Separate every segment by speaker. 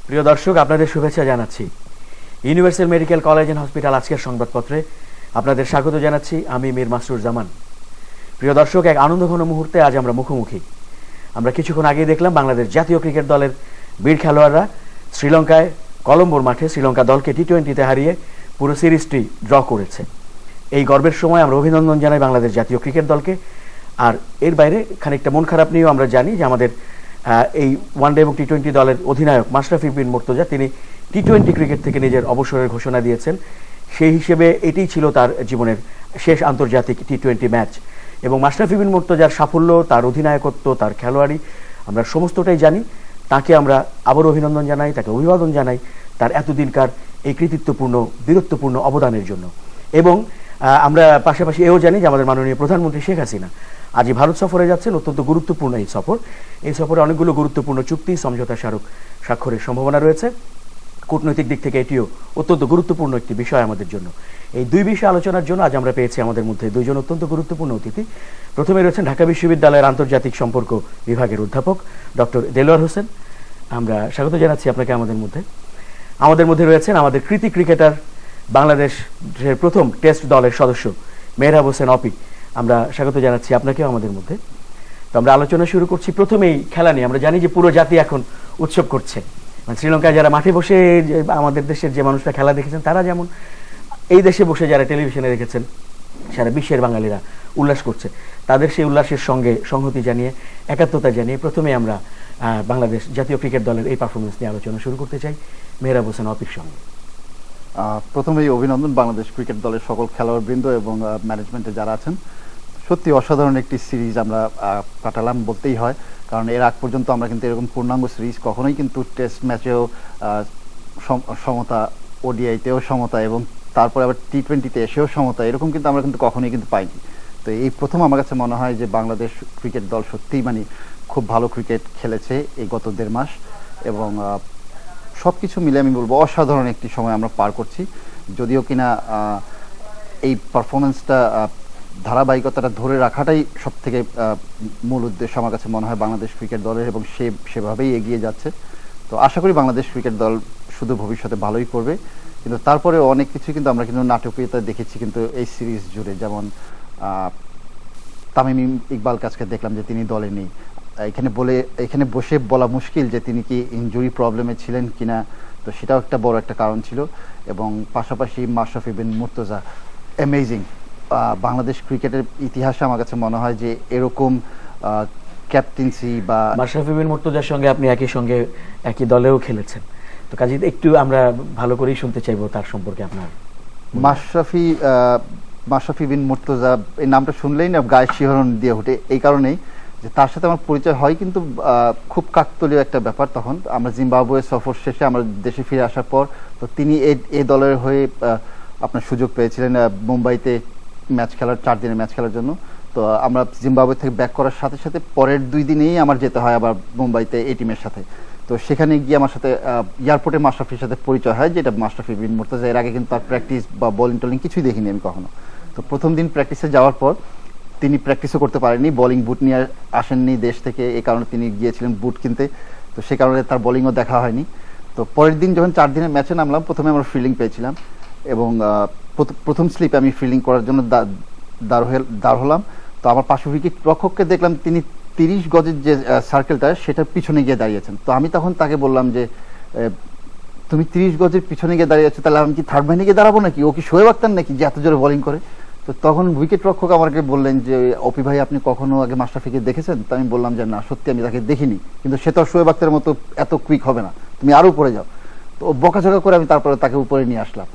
Speaker 1: প্রিয় দর্শক, আপনাদের শুভেচ্ছা জানাচ্ছি। Universal medical college and hospital আজকের সংবাদপত্রে আপনাদের স্বাগত জানাচ্ছি। আমি মীর মাসরুর জামান। প্রিয় দর্শক, এক আনন্দঘন মুহূর্তে আজ আমরা মুখোমুখি। আমরা কিছুক্ষণ আগেই দেখলাম বাংলাদেশ জাতীয় ক্রিকেট দলের বীর খেলোয়াড়রা শ্রীলঙ্কায় কলম্বোর মাঠে শ্রীলঙ্কা দলকে টি-20-তে হারিয়ে পুরো সিরিজটি ড্র করেছে। এই গর্বের সময় আমরা অভিনন্দন জানাই বাংলাদেশ জাতীয় ক্রিকেট দলকে। আর এর বাইরে খানিকটা মন খারাপ নিয়েও আমরা জানি যে আমাদের এই ওয়ানডে এবং টি-20 দলের অধিনায়ক মাশরাফি বিন মুর্তজা তিনি টি-20 ক্রিকেট থেকে নিজের অবসরের ঘোষণা দিয়েছেন। সেই হিসেবে এটিই ছিল তার জীবনের শেষ আন্তর্জাতিক টি-20 ম্যাচ। এবং মাশরাফি বিন মুর্তজার সাফল্য, তার অধিনায়কত্ব, তার খেলোয়াড়ি আমরা সমস্তটাই জানি। তাকে আমরা আবারও অভিনন্দন জানাই, তাকে অভিবাদন জানাই তার এতদিনকার এই কৃতিত্বপূর্ণ বীরত্বপূর্ণ অবদানের জন্য। এবং আমরা পাশাপাশি এও জানি যে আমাদের মাননীয় প্রধানমন্ত্রী শেখ হাসিনা আজই ভারত সফরে যাচ্ছেন। অত্যন্ত গুরুত্বপূর্ণ এই সফর। এই সফরে অনেকগুলো গুরুত্বপূর্ণ চুক্তি সমঝোতা স্বাক্ষরের সম্ভাবনা রয়েছে। কূটনৈতিক দিক থেকে এটিও অত্যন্ত গুরুত্বপূর্ণ একটি বিষয় আমাদের জন্য। এই দুই বিষয় আলোচনার জন্য আজ আমরা পেয়েছি আমাদের মধ্যে দুইজন অত্যন্ত গুরুত্বপূর্ণ অতিথি। প্রথমে রয়েছেন ঢাকা বিশ্ববিদ্যালয়ের আন্তর্জাতিক সম্পর্ক বিভাগের অধ্যাপক ডক্টর দেলোয়ার হোসেন। আমরা স্বাগত জানাচ্ছি আপনাকে আমাদের মধ্যে। আমাদের মধ্যে রয়েছেন আমাদের কৃতি ক্রিকেটার, বাংলাদেশের প্রথম টেস্ট দলের সদস্য মেহরাব হোসেন অপি। আমরা স্বাগত জানাচ্ছি আপনাকেও আমাদের মধ্যে। তো আমরা আলোচনা শুরু করছি প্রথমেই খেলা নিয়ে। আমরা জানি যে পুরো জাতি এখন উৎসব করছে। শ্রীলঙ্কায় যারা মাঠে বসে আমাদের দেশের যে মানুষরা খেলা দেখেছেন, তারা যেমন এই দেশে বসে যারা টেলিভিশনে দেখেছেন, সারা বিশ্বের বাঙালিরা উল্লাস করছে। তাদের সেই উল্লাসের সঙ্গে সংহতি জানিয়ে, একাত্মতা জানিয়ে প্রথমে আমরা বাংলাদেশ জাতীয় ক্রিকেট দলের এই পারফরমেন্স নিয়ে আলোচনা শুরু করতে চাই মেহরাব হোসেন অপির সঙ্গে।
Speaker 2: প্রথমেই অভিনন্দন বাংলাদেশ ক্রিকেট দলের সকল খেলোয়াড়বৃন্দ এবং ম্যানেজমেন্টে যারা আছেন। সত্যি অসাধারণ একটি সিরিজ আমরা কাটালাম বলতেই হয়, কারণ এর আগ পর্যন্ত আমরা কিন্তু এরকম পূর্ণাঙ্গ সিরিজ কখনোই কিন্তু টেস্ট ম্যাচেও সমতা, ওডিআইতেও সমতা এবং তারপরে আবার টি-20-তে এসেও সমতা, এরকম কিন্তু আমরা কিন্তু কখনোই কিন্তু পাইনি। তো এই প্রথম আমার কাছে মনে হয় যে বাংলাদেশ ক্রিকেট দল সত্যিই মানে খুব ভালো ক্রিকেট খেলেছে এই গত 1.5 মাস এবং সব কিছু মিলে আমি বলবো অসাধারণ একটি সময় আমরা পার করছি। যদিও কিনা এই পারফরমেন্সটা ধারাবাহিকতাটা ধরে রাখাটাই সব থেকে মূল উদ্দেশ্য আমার কাছে মনে হয় বাংলাদেশ ক্রিকেট দলের, এবং সেভাবেই এগিয়ে যাচ্ছে। তো আশা করি বাংলাদেশ ক্রিকেট দল শুধু ভবিষ্যতে ভালোই করবে, কিন্তু তারপরে অনেক কিছু কিন্তু আমরা কিন্তু নাটকীয়তা দেখেছি কিন্তু এই সিরিজ জুড়ে। যেমন তামিম ইকবালকে আজকে দেখলাম যে তিনি দলে নেই। এখানে বসে বলা মুশকিল যে তিনি কি ইনজুরি প্রবলেমে ছিলেন কিনা, তো সেটাও একটা বড় একটা কারণ ছিল। এবং পাশাপাশি মাশরাফি বিন মুর্তজা অ্যামেজিং। বাংলাদেশ ক্রিকেটের ইতিহাসে আমার কাছে মনে হয় যে এরকম ক্যাপ্টেন্সি বা
Speaker 1: মাশরাফি বিন মুর্তজার সঙ্গে আপনি একই দলেও খেলেছেন, তো কাজে একটু আমরা ভালো করেই শুনতে চাইবো তার সম্পর্কে আপনার।
Speaker 2: মাশরাফি বিন মুর্তজা এই নামটা শুনলেই না গায়ে শিহরণ দিয়ে ওঠে, এই কারণেই যে তার সাথে আমার পরিচয় হয় কিন্তু খুব কাকতালীয় একটা ব্যাপার। তখন আমরা জিম্বাবুয়ে সফর শেষে আমরা দেশে ফিরে আসার পর তো তিনি এই দলের হয়ে আপনার সুযোগ পেয়েছিলেন মুম্বাইতে ম্যাচ খেলার, 4 দিনের ম্যাচ খেলার জন্য। তো আমরা জিম্বাবুয়ে থেকে ব্যাক করার সাথে সাথে পরের 2 দিনেই আমার যেতে হয় আবার মুম্বাইতে এই টিমের সাথে। তো সেখানে গিয়ে আমার সাথে এয়ারপোর্টে মাশরাফির সাথে পরিচয় হয়, যেটা মাশরাফি বিন মুর্তজা। এর আগে কিন্তু তার প্র্যাকটিস বা বোলিং টোলিং কিছুই দেখিনি আমি কখনো। তো প্রথম দিন প্র্যাকটিসে যাওয়ার পর তিনি প্র্যাকটিসও করতে পারেননি, বোলিং বুট নিয়ে আসেননি দেশ থেকে, এই কারণে তিনি গিয়েছিলেন বুট কিনতে। তো সে কারণে তার বোলিংও দেখা হয়নি। তো পরের দিন যখন 4 দিনের ম্যাচে নামলাম, প্রথমে আমরা ফিল্ডিং পেয়েছিলাম এবং প্রথম স্লিপে আমি ফিল্ডিং করার জন্য দাঁড় হলাম। তো আমার পাশে উইকেট রক্ষককে দেখলাম তিনি 30 গজের যে সার্কেলটা সেটার পিছনে গিয়ে দাঁড়িয়েছেন। তো আমি তখন তাকে বললাম যে তুমি 30 গজের পিছনে গিয়ে দাঁড়িয়ে আছো, তাহলে আমি কি থার্ড ম্যানে গিয়ে দাঁড়াবো নাকি? ও কি শোয়েব আখতার নাকি যে এত জোরে বোলিং করে? তো তখন উইকেট রক্ষক আমাকে বললেন যে অপি ভাই, আপনি কখনো আগে মাশরাফিকে দেখেছেন? তো আমি বললাম যে না, সত্যি আমি তাকে দেখিনি, কিন্তু সে তো আর শোয়েব আখতারের মতো এত কুইক হবে না, তুমি আরও উপরে যাও। তো বকাঝকা করে আমি তারপরে তাকে উপরে নিয়ে আসলাম।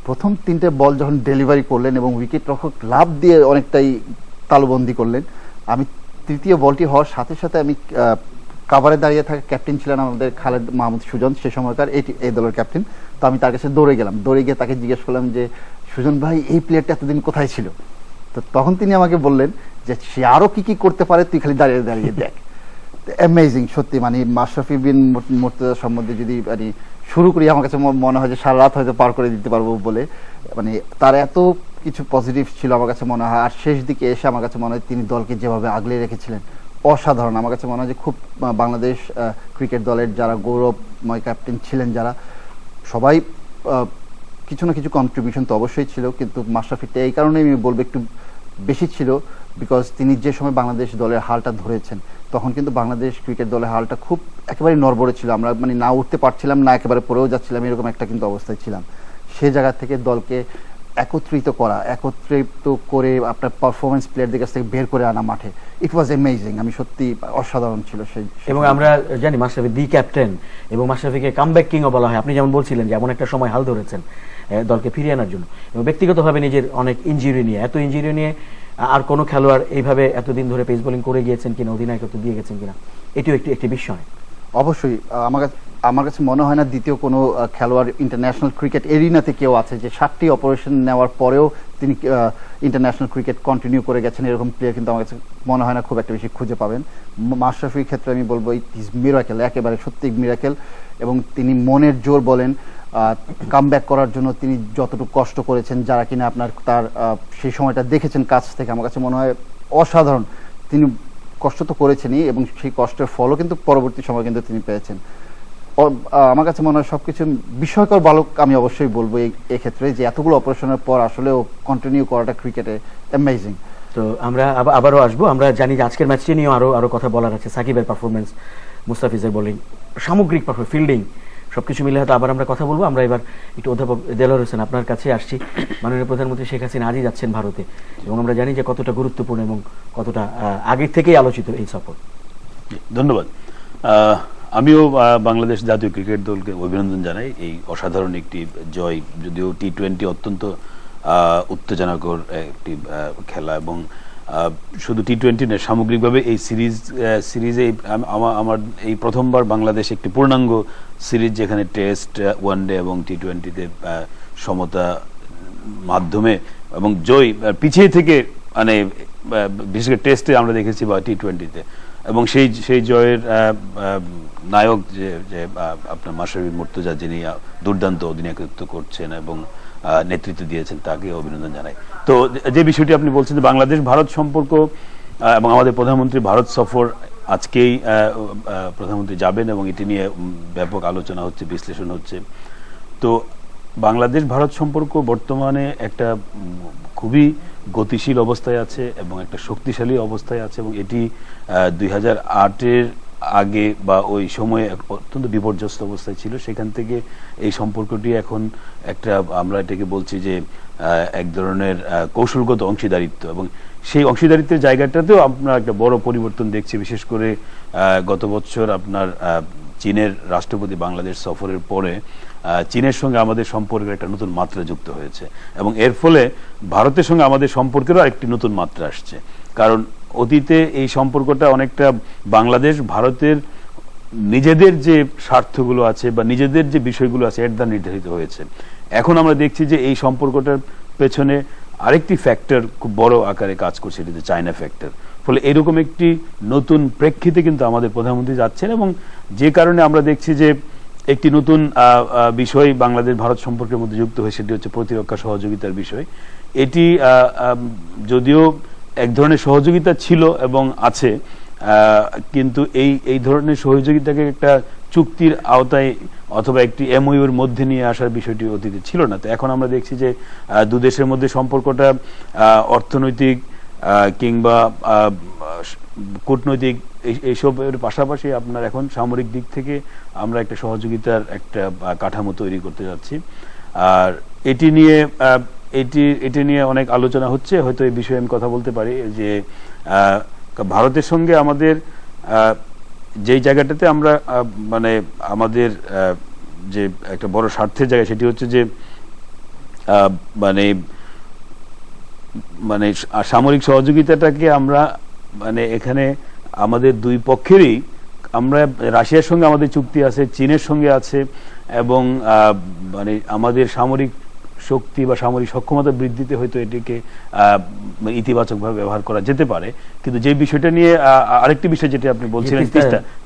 Speaker 2: প্রথম 3টে বল যখন ডেলিভারি করলেন এবং উইকেট রক্ষক লাভ দিয়ে অনেকটাই তালুবন্দি করলেন, আমি তৃতীয় বলটি হওয়ার সাথে সাথে আমি কাভারে দাঁড়িয়ে থাকা ক্যাপ্টেন ছিলেন আমাদের খালেদ মাহমুদ সুজন, সে সময়কার এই দলের ক্যাপ্টেন। তো আমি তার কাছে দৌড়ে গেলাম, দৌড়ে গিয়ে তাকে জিজ্ঞেস করলাম যে সুজন ভাই, এই প্লেয়ারটা এতদিন কোথায় ছিল? তো তখন তিনি আমাকে বললেন যে সে আরও কি করতে পারে, তুই খালি দাঁড়িয়ে দাঁড়িয়ে দেখ। অ্যামেজিং সত্যি। মানে মাশরাফি বিন মুর্তজা সম্বন্ধে যদি মানে শুরু করি, আমার কাছে মনে হয় যে সারা রাত হয়তো পার করে দিতে পারবো বলে। মানে তার এত কিছু পজিটিভ ছিল আমার কাছে মনে হয়। আর শেষ দিকে এসে আমার কাছে মনে হয় তিনি দলকে যেভাবে আগলে রেখেছিলেন অসাধারণ। আমার কাছে মনে হয় যে খুব বাংলাদেশ ক্রিকেট দলের যারা গৌরবময় ক্যাপ্টেন ছিলেন, যারা সবাই কিছু না কিছু কন্ট্রিবিউশন তো অবশ্যই ছিল, কিন্তু মাশরাফিটা এই কারণে আমি বলবো একটু বেশি ছিল, বিকজ তিনি যে সময় বাংলাদেশ দলের হালটা ধরেছেন তখন কিন্তু বাংলাদেশ ক্রিকেট দলের হালটা খুব একেবারে নড়বড়ে ছিল। আমরা মানে না উঠতে পারছিলাম না, একেবারে পড়েও যাচ্ছিলাম, এরকম একটা কিন্তু অবস্থায় ছিলাম। সে জায়গা থেকে দলকে একত্রিত করে আপনার পারফরমেন্স প্লেয়ারদের কাছ থেকে বের করে আনা মাঠে, ইট ওয়াজ অ্যামেজিং। আমি সত্যি অসাধারণ ছিল সেই।
Speaker 1: এবং আমরা জানি মাশরাফি দি ক্যাপ্টেন, এবং মাশরাফিকে কামব্যাক কিংও বলা হয়। আপনি যেমন বলছিলেন যে এমন একটা সময় হাল ধরেছেন দলকে ফিরিয়ে আনার জন্য, এবং ব্যক্তিগতভাবে নিজের অনেক ইনজুরি নিয়ে, এত ইনজুরি নিয়ে আর কোনো খেলোয়াড় এইভাবে এতদিন ধরে পেস বোলিং করে গিয়েছেন কিনা, অধিনায়কত্ব দিয়ে গেছেন কিনা, এটিও একটি বিস্ময়।
Speaker 2: অবশ্যই আমার কাছে মনে হয় না দ্বিতীয় কোনো খেলোয়াড় ইন্টারন্যাশনাল ক্রিকেট এরিনাতে কেউ আছে যে 7টি অপারেশন নেওয়ার পরেও তিনি ইন্টারন্যাশনাল ক্রিকেট কন্টিনিউ করে গেছেন, এরকম প্লেয়ার কিন্তু আমার কাছে মনে হয় না খুব একটা বেশি খুঁজে পাবেন। মাশরাফির ক্ষেত্রে আমি বলবো ইজ মিরাকেল, একেবারে সত্যি মিরাকেল। এবং তিনি মনের জোর বলেন, কামব্যাক করার জন্য তিনি যতটুকু কষ্ট করেছেন, যারা কিনা আপনার তার সেই সময়টা দেখেছেন কাছ থেকে, আমার কাছে মনে হয় অসাধারণ। তিনি কষ্ট তো করেছেনই, এবং সেই কষ্টের ফলও কিন্তু পরবর্তী সময় কিন্তু তিনি পেয়েছেন। আমার কাছে মনে হয় সবকিছু বিস্ময়কর বালক আমি অবশ্যই বলবো এই ক্ষেত্রে, যে এতগুলো অপারেশনের পর আসলেও কন্টিনিউ করাটা ক্রিকেটে অ্যামেজিং।
Speaker 1: তো আমরা আবারও আসবো। আমরা জানি যে আজকের ম্যাচটি নিয়েও আরো কথা বলার আছে। সাকিবের পারফরমেন্স, মুস্তাফিজের বোলিং, সামগ্রিক পারফরমেন্স, ফিল্ডিং, সবকিছু মিলে হয়তো আবার আমরা কথা বলবো। আমরা এবার একটু অধ্যাপক দেলোয়ার হোসেন আপনার কাছে আসছি। মাননীয় প্রধানমন্ত্রী শেখ হাসিনা আজই যাচ্ছেন ভারতে, এবং আমরা জানি যে কতটা গুরুত্বপূর্ণ এবং কতটা আগের থেকেই আলোচিত এই সফর।
Speaker 3: ধন্যবাদ। আমিও বাংলাদেশ জাতীয় ক্রিকেট দলকে অভিনন্দন জানাই এই অসাধারণ একটি জয়। যদিও টি-20 অত্যন্ত উত্তেজনাকর একটি খেলা, এবং শুধু টি-20 নয়, সামগ্রিকভাবে এই সিরিজে আমার এই প্রথমবার বাংলাদেশ একটি পূর্ণাঙ্গ সিরিজ, যেখানে টেস্ট, ওয়ানডে এবং টি-20তে সমতা মাধ্যমে এবং জয় পিছিয়ে থেকে, মানে বিশেষ করে টেস্টে আমরা দেখেছি বা টি-20তে, এবং সেই জয়ের নায়ক যে আপনার মাশরাফি মুর্তজা, যিনি দুর্দান্ত অধিনায়কত্ব করছেন এবং নেতৃত্ব দিয়েছেন, তাকে অভিনন্দন জানাই। তো যে বিষয়টি আপনি বলছেন যে বাংলাদেশ ভারত সম্পর্ক এবং আমাদের প্রধানমন্ত্রী ভারত সফর, আজকেই প্রধানমন্ত্রী যাবেন এবং এটি নিয়ে ব্যাপক আলোচনা হচ্ছে, বিশ্লেষণ হচ্ছে। তো বাংলাদেশ ভারত সম্পর্ক বর্তমানে একটা খুবই গতিশীল অবস্থায় আছে এবং একটা শক্তিশালী অবস্থায় আছে, এবং এটি 2008-এর আগে বা ওই সময়ে অত্যন্ত বিপর্যস্ত অবস্থায় ছিল। সেখান থেকে এই সম্পর্কটি এখন একটা, আমরা এটাকে বলছি যে এক ধরনের কৌশলগত অংশীদারিত্ব, এবং সেই অংশীদারিত্বের জায়গাটাতেও আপনার একটা বড় পরিবর্তন দেখছি। বিশেষ করে গত বছর আপনার চীনের রাষ্ট্রপতি বাংলাদেশ সফরের পরে চীনের সঙ্গে আমাদের সম্পর্কের একটা নতুন মাত্রা যুক্ত হয়েছে, এবং এর ফলে ভারতের সঙ্গে আমাদের সম্পর্কেরও একটি নতুন মাত্রা আসছে। কারণ অতীতে এই সম্পর্কটা অনেকটা বাংলাদেশ ভারতের নিজেদের যে স্বার্থগুলো আছে বা নিজেদের যে বিষয়গুলো আছে এর দ্বারা নির্ধারিত হয়েছে। এখন আমরা দেখছি যে এই সম্পর্কটার পেছনে আরেকটি ফ্যাক্টর খুব বড় আকারে কাজ করছে, এটি হচ্ছে চায়না ফ্যাক্টর। ফলে এরকম একটি নতুন প্রেক্ষিতে কিন্তু আমাদের প্রধানমন্ত্রী যাচ্ছেন, এবং যে কারণে আমরা দেখছি যে একটি নতুন বিষয় বাংলাদেশ ভারত সম্পর্কের মধ্যে যুক্ত হয়ে, সেটি হচ্ছে প্রতিরক্ষা সহযোগিতার বিষয়। এটি যদিও এক ধরনের সহযোগিতা ছিল এবং আছে, কিন্তু এই ধরনের সহযোগিতাকে একটা চুক্তির আওতায় অথবা একটি এমওইউর মধ্যে নিয়ে আসার বিষয়টি অতীতে ছিল না। তো এখন আমরা দেখছি যে দু দেশের মধ্যে সম্পর্কটা অর্থনৈতিক কিংবা কূটনৈতিক এইসবের পাশাপাশি আপনার এখন সামরিক দিক থেকে আমরা একটা সহযোগিতার একটা কাঠামো তৈরি করতে যাচ্ছি। আর এটি নিয়ে অনেক আলোচনা হচ্ছে। হয়তো এই বিষয়ে আমি কথা বলতে পারি যে ভারতের সঙ্গে আমাদের যেই জায়গাটাতে আমরা মানে আমাদের যে একটা বড় স্বার্থের জায়গা, সেটি হচ্ছে যে মানে সামরিক সহযোগিতাটাকে আমরা মানে এখানে আমাদের দুই পক্ষেরই, আমরা রাশিয়ার সঙ্গে আমাদের চুক্তি আছে, চীনের সঙ্গে আছে, এবং মানে আমাদের সামরিক শক্তি বা সামরিক সক্ষমতা বৃদ্ধিতে হয়তো এটিকে ইতিবাচকভাবে ব্যবহার করা যেতে পারে। কিন্তু যে বিষয়টা নিয়ে আরেকটি বিষয় যেটা আপনি বলছিলেন,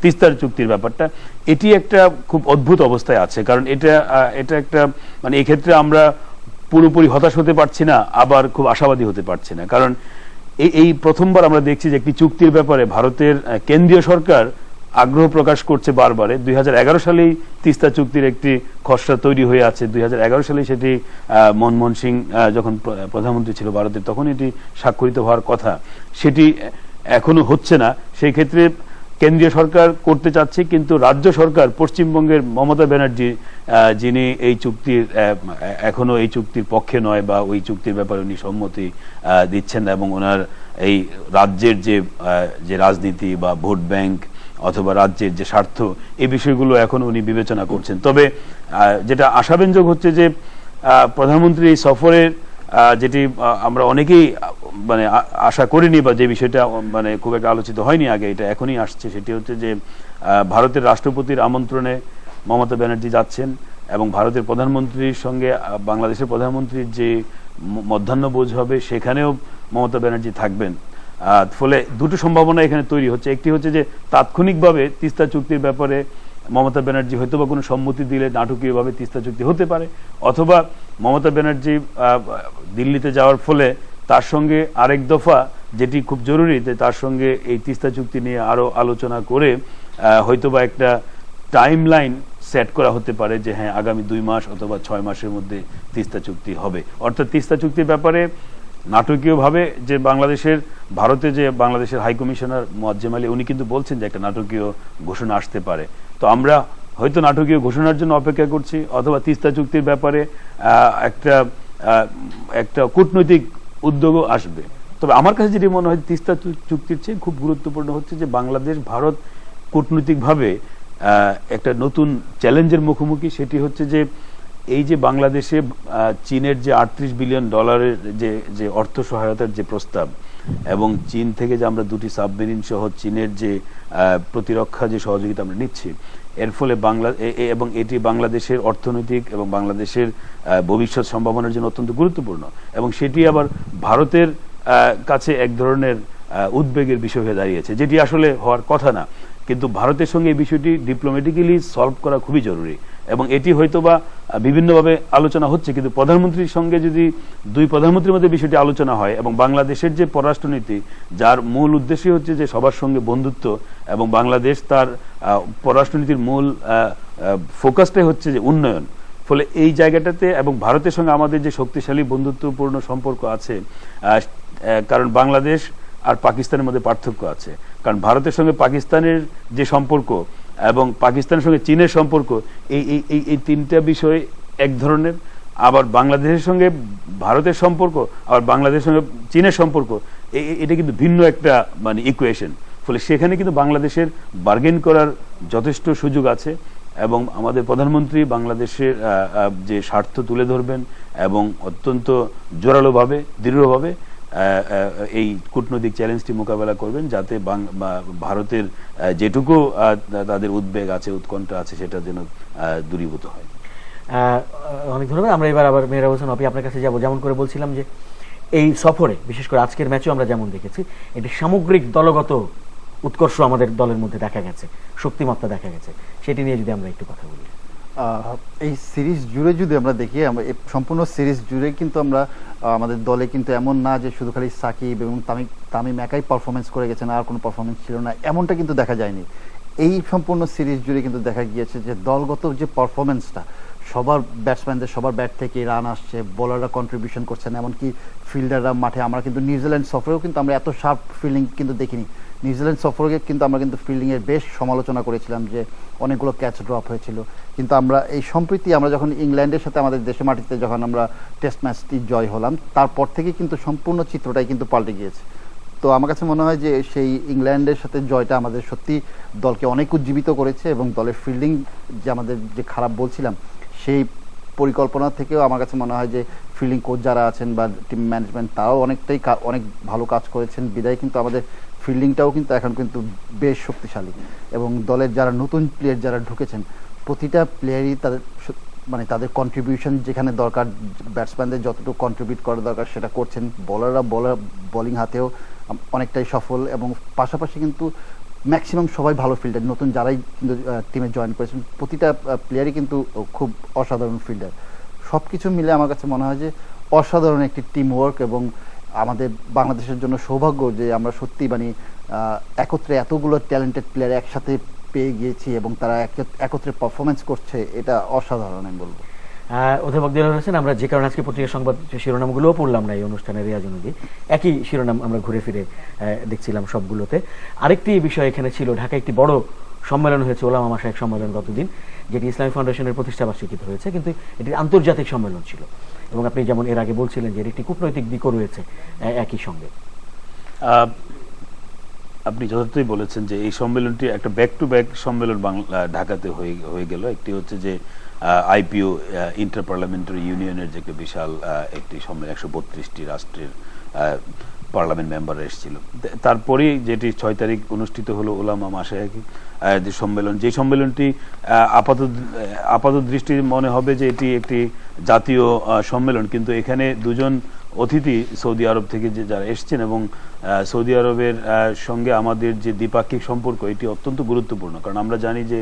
Speaker 3: তিস্তার চুক্তির ব্যাপারটা, এটি একটা খুব অদ্ভুত অবস্থায় আছে। কারণ এটা একটা মানে এক্ষেত্রে আমরা পুরোপুরি হতাশ হতে পারছি না, আবার খুব আশাবাদী হতে পারছি না। কারণ এই প্রথমবার আমরা দেখছি যে একটি চুক্তির ব্যাপারে ভারতের কেন্দ্রীয় সরকার আগ্রহ প্রকাশ করছে বারবারে। 2011 সালেই তিস্তা চুক্তির একটি খসড়া তৈরি হয়ে আছে। 2011 সালে সেটি মনমোহন সিং যখন প্রধানমন্ত্রী ছিল ভারতের, তখন এটি স্বাক্ষরিত হওয়ার কথা, সেটি এখনো হচ্ছে না। সেই ক্ষেত্রে কেন্দ্রীয় সরকার করতে চাচ্ছে, কিন্তু রাজ্য সরকার পশ্চিমবঙ্গের মমতা ব্যানার্জি, যিনি এই চুক্তির এখনো এই চুক্তির পক্ষে নয় বা ওই চুক্তির ব্যাপারে উনি সম্মতি দিচ্ছেন না, এবং ওনার এই রাজ্যের যে রাজনীতি বা ভোট ব্যাংক অথবা রাজ্যের যে স্বার্থ, এই বিষয়গুলো এখন উনি বিবেচনা করছেন। তবে যেটা আশাব্যঞ্জক হচ্ছে যে প্রধানমন্ত্রী এই সফরের যেটি আমরা অনেকেই মানে আশা করিনি, বা যে বিষয়টা মানে খুব একটা আলোচিত হয়নি আগে, এটা এখনই আসছে, সেটি হচ্ছে যে ভারতের রাষ্ট্রপতির আমন্ত্রণে মমতা ব্যানার্জি যাচ্ছেন, এবং ভারতের প্রধানমন্ত্রীর সঙ্গে বাংলাদেশের প্রধানমন্ত্রীর যে মধ্যাহ্নভোজ হবে সেখানেও মমতা ব্যানার্জি থাকবেন। ফলে দুটো সম্ভাবনা এখানে তৈরি হচ্ছে। একটি হচ্ছে যে তাৎক্ষণিকভাবে তিস্তা চুক্তির ব্যাপারে মমতা ব্যানার্জি হয়তো বা কোনো সম্মতি দিলে নাটকীয়ভাবে তিস্তা চুক্তি হতে পারে, অথবা মমতা ব্যানার্জি দিল্লিতে যাওয়ার ফলে তার সঙ্গে আরেক দফা, যেটি খুব জরুরি, যে তার সঙ্গে এই তিস্তা চুক্তি নিয়ে আরো আলোচনা করে হয়তোবা একটা টাইম লাইন সেট করা হতে পারে যে হ্যাঁ, আগামী 2 মাস অথবা 6 মাসের মধ্যে তিস্তা চুক্তি হবে। অর্থাৎ তিস্তা চুক্তির ব্যাপারে নাটকীয়ভাবে যে ভারতে যে বাংলাদেশের হাই কমিশনার মোয়াজ্জেম আলী, উনি কিন্তু বলছেন যে একটা নাটকীয় ঘোষণা আসতে পারে। তো আমরা হয়তো নাটকীয় ঘোষণার জন্য অপেক্ষা করছি, অথবা তিস্তা চুক্তির ব্যাপারে একটা কূটনৈতিক উদ্যোগও আসবে। তবে আমার কাছে যেটি মনে হয়, তিস্তা চুক্তির চেয়ে খুব গুরুত্বপূর্ণ হচ্ছে যে বাংলাদেশ ভারত কূটনৈতিকভাবে একটা নতুন চ্যালেঞ্জের মুখোমুখি। সেটি হচ্ছে যে এই যে বাংলাদেশে চীনের যে $38 বিলিয়ন যে অর্থ সহায়তার যে প্রস্তাব, এবং চীন থেকে যে আমরা 2টি সাবমেরিন সহ চীনের যে প্রতিরক্ষা যে সহযোগিতা আমরা নিচ্ছি, এর ফলে এবং এটি বাংলাদেশের অর্থনৈতিক এবং বাংলাদেশের ভবিষ্যৎ সম্ভাবনার জন্য অত্যন্ত গুরুত্বপূর্ণ, এবং সেটি আবার ভারতের কাছে এক ধরনের উদ্বেগের বিষয় হয়ে দাঁড়িয়েছে, যেটি আসলে হওয়ার কথা না। কিন্তু ভারতের সঙ্গে এই বিষয়টি ডিপ্লোম্যাটিক্যালি সলভ করা খুবই জরুরি, এবং এটি হয়তোবা বিভিন্নভাবে আলোচনা হচ্ছে। কিন্তু প্রধানমন্ত্রীর সঙ্গে যদি দুই প্রধানমন্ত্রীর মধ্যে বিষয়টি আলোচনা হয়, এবং বাংলাদেশের যে পররাষ্ট্রনীতি, যার মূল উদ্দেশ্যই হচ্ছে যে সবার সঙ্গে বন্ধুত্ব, এবং বাংলাদেশ তার পররাষ্ট্রনীতির মূল ফোকাসটাই হচ্ছে যে উন্নয়ন। ফলে এই জায়গাটাতে এবং ভারতের সঙ্গে আমাদের যে শক্তিশালী বন্ধুত্বপূর্ণ সম্পর্ক আছে, কারণ বাংলাদেশ আর পাকিস্তানের মধ্যে পার্থক্য আছে। কারণ ভারতের সঙ্গে পাকিস্তানের যে সম্পর্ক এবং পাকিস্তানের সঙ্গে চীনের সম্পর্ক, এই তিনটা বিষয় এক ধরনের। আবার বাংলাদেশের সঙ্গে ভারতের সম্পর্ক, আবার বাংলাদেশের সঙ্গে চীনের সম্পর্ক, এটা কিন্তু ভিন্ন একটা মানে ইকুয়েশন। ফলে সেখানে কিন্তু বাংলাদেশের বার্গেন করার যথেষ্ট সুযোগ আছে, এবং আমাদের প্রধানমন্ত্রী বাংলাদেশের যে স্বার্থ তুলে ধরবেন এবং অত্যন্ত জোরালোভাবে দৃঢ়ভাবে এই কূটনৈতিক চ্যালেঞ্জটি মোকাবেলা করবেন, যাতে ভারতের যেটুকু তাদের উদ্বেগ আছে, উৎকণ্ঠা আছে, সেটা যেন দূরীভূত হয়।
Speaker 1: অনেক ধন্যবাদ। আমরা এবার আবার মেহরাব হোসেন আপনি আপনার কাছে যাব। যেমন করে বলছিলাম যে এই সফরে, বিশেষ করে আজকের ম্যাচেও আমরা যেমন দেখেছি, এটি সামগ্রিক দলগত উৎকর্ষ আমাদের দলের মধ্যে দেখা গেছে, শক্তিমত্তা দেখা গেছে, সেটি নিয়ে যদি আমরা একটু কথা বলি।
Speaker 2: এই সিরিজ জুড়ে যদি আমরা দেখি, সম্পূর্ণ সিরিজ জুড়ে কিন্তু আমরা আমাদের দলে কিন্তু এমন না যে শুধু খালি সাকিব এবং তামিম একাই পারফরমেন্স করে গেছেন, আর কোনো পারফরমেন্স ছিল না, এমনটা কিন্তু দেখা যায়নি। এই সম্পূর্ণ সিরিজ জুড়ে কিন্তু দেখা গিয়েছে যে দলগত যে পারফরমেন্সটা, সবার ব্যাটসম্যানদের সবার ব্যাট থেকে রান আসছে, বোলাররা কন্ট্রিবিউশন করছেন, এমনকি ফিল্ডাররা মাঠে। আমরা কিন্তু নিউজিল্যান্ড সফরেও কিন্তু আমরা এত শার্প ফিল্ডিং কিন্তু দেখিনি। নিউজিল্যান্ড সফরে কিন্তু আমরা কিন্তু ফিল্ডিংয়ের বেশ সমালোচনা করেছিলাম যে অনেকগুলো ক্যাচ ড্রপ হয়েছিল। কিন্তু আমরা এই সম্প্রতি আমরা যখন ইংল্যান্ডের সাথে আমাদের দেশে মাটিতে যখন আমরা টেস্ট ম্যাচটি জয় হলাম, তারপর থেকে কিন্তু সম্পূর্ণ চিত্রটাই কিন্তু পাল্টে গিয়েছে। তো আমার কাছে মনে হয় যে সেই ইংল্যান্ডের সাথে জয়টা আমাদের সত্যি দলকে অনেক উজ্জীবিত করেছে, এবং দলের ফিল্ডিং যে আমাদের যে খারাপ বলছিলাম, সেই পরিকল্পনা থেকেও আমার কাছে মনে হয় যে ফিল্ডিং কোচ যারা আছেন বা টিম ম্যানেজমেন্ট, তারাও অনেক ভালো কাজ করেছেন। বিদায় কিন্তু আমাদের ফিল্ডিংটাও কিন্তু এখন কিন্তু বেশ শক্তিশালী, এবং দলের যারা নতুন প্লেয়ার যারা ঢুকেছেন, প্রতিটা প্লেয়ারই তাদের কন্ট্রিবিউশন যেখানে দরকার, ব্যাটসম্যানদের যতটুকু কন্ট্রিবিউট করা দরকার সেটা করছেন। বোলাররা বোলিং হাতেও অনেকটাই সফল, এবং পাশাপাশি কিন্তু ম্যাক্সিমাম সবাই ভালো ফিল্ডার। নতুন যারাই কিন্তু টিমে জয়েন করেছেন, প্রতিটা প্লেয়ারই কিন্তু খুব অসাধারণ ফিল্ডার। সব কিছু মিলে আমার কাছে মনে হয় যে অসাধারণ একটি টিম ওয়ার্ক এবং আমাদের বাংলাদেশের জন্য সৌভাগ্য যে আমরা সত্যি মানে একত্রে এতগুলো ট্যালেন্টেড প্লেয়ার একসাথে পেয়ে গিয়েছি এবং তারা একত্রে পারফরমেন্স করছে, এটা অসাধারণ আমি বলবো।
Speaker 1: অধ্যাপক দেলোয়ার হোসেন, আমরা যে কারণে আজকে পত্রিকা সংবাদ শিরোনামগুলোও পড়লাম না এই অনুষ্ঠানের রিয়াজ অনুযায়ী, একই শিরোনাম আমরা ঘুরে ফিরে দেখছিলাম সবগুলোতে। আরেকটি বিষয় এখানে ছিল, ঢাকায় একটি বড় সম্মেলন হয়েছে, ওলামা মাশায়েখ সম্মেলন গতদিন, যেটি ইসলামী ফাউন্ডেশনের প্রতিষ্ঠাবার্ষিকীতে হয়েছে, কিন্তু এটি আন্তর্জাতিক সম্মেলন ছিল এবং আপনি যেমন এর আগে বলছিলেন যে এর একটি কূটনৈতিক দিকও রয়েছে একই সঙ্গে।
Speaker 3: আপনি যথার্থই বলেছেন যে এই সম্মেলনটি একটা ব্যাক টু ব্যাক সম্মেলন ঢাকাতে হয়ে গেল। একটি হচ্ছে যে আইপিও ইন্টার পার্লামেন্টারি ইউনিয়নের যে একটা বিশাল একটি সম্মেলন, 132টি রাষ্ট্রের পার্লামেন্ট মেম্বাররা এসেছিল। তারপরেই যেটি 6 তারিখ অনুষ্ঠিত হলো ওলামা মাশায়েখ যে সম্মেলন, যে সম্মেলনটি আপাত দৃষ্টি মনে হবে যে এটি একটি জাতীয় সম্মেলন, কিন্তু এখানে দুজন অতিথি সৌদি আরব থেকে যে যারা এসছেন এবং সৌদি আরবের সঙ্গে আমাদের যে দ্বিপাক্ষিক সম্পর্ক, এটি অত্যন্ত গুরুত্বপূর্ণ। কারণ আমরা জানি যে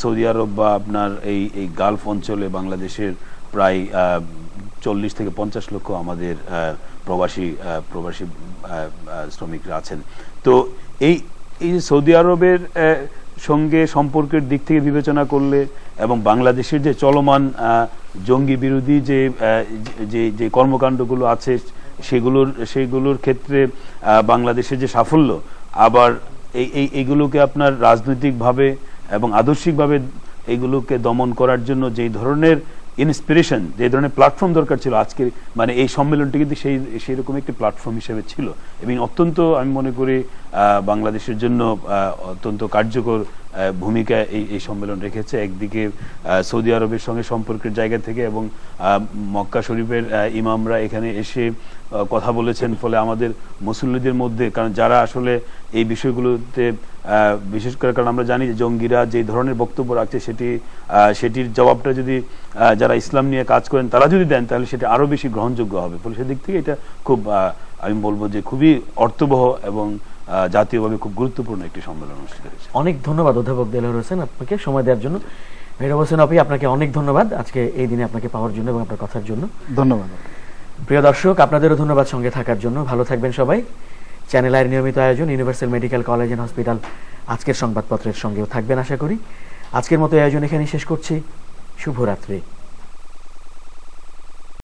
Speaker 3: সৌদি আরব বা আপনার এই গালফ অঞ্চলে বাংলাদেশের প্রায় 40 থেকে 50 লক্ষ আমাদের প্রবাসী শ্রমিকরা আছেন। তো এই যে সৌদি আরবের সঙ্গে সম্পর্কের দিক থেকে বিবেচনা করলে এবং বাংলাদেশের যে চলমান জঙ্গি বিরোধী যে কর্মকাণ্ডগুলো আছে সেগুলোর ক্ষেত্রে বাংলাদেশের যে সাফল্য, আবার এইগুলোকে আপনার রাজনৈতিকভাবে এবং আদর্শিকভাবে এগুলোকে দমন করার জন্য যেই ধরনের ইন্সপিরেশন, যে ধরনের প্ল্যাটফর্ম দরকার ছিল, আজকে মানে এই সম্মেলনটি কিন্তু সেই রকম একটি প্ল্যাটফর্ম হিসেবে ছিল এবং অত্যন্ত আমি মনে করি বাংলাদেশের জন্য অত্যন্ত কার্যকর ভূমিকা এই সম্মেলন রেখেছে। একদিকে সৌদি আরবের সঙ্গে সম্পর্কের জায়গা থেকে এবং মক্কা শরীফের ইমামরা এখানে এসে কথা বলেছেন, ফলে আমাদের মুসল্লিদের মধ্যে, কারণ যারা আসলে এই বিষয়গুলোতে বিশেষ করে, কারণ আমরা জানি যে জঙ্গিরা যে ধরনের বক্তব্য রাখছে সেটির জবাবটা যদি যারা ইসলাম নিয়ে কাজ করেন তারা যদি দেন তাহলে সেটা আরো বেশি গ্রহণযোগ্য হবে। ফলে সেদিক থেকে এটা খুব আমি বলবো যে খুবই অর্থবহ এবং জাতীয়ভাবে খুব গুরুত্বপূর্ণ একটি সম্মেলন অনুষ্ঠিত হয়েছে।
Speaker 1: অনেক ধন্যবাদ অধ্যাপক দেলোয়ার হোসেন আপনাকে সময় দেওয়ার জন্য। মেহরাব হোসেন আপনি, আপনাকে অনেক ধন্যবাদ আজকে এই দিনে আপনাকে পাওয়ার জন্য এবং আপনার কথার জন্য।
Speaker 2: ধন্যবাদ।
Speaker 1: প্রিয় দর্শক, আপনাদেরও ধন্যবাদ সঙ্গে থাকার জন্য। ভালো থাকবেন সবাই। চ্যানেল আইয়ের নিয়মিত আয়োজন universal medical college and hospital আজকের সংবাদপত্রের সঙ্গেও থাকবেন আশা করি। আজকের মতো আয়োজন এখানেই শেষ করছি। শুভরাত্রি।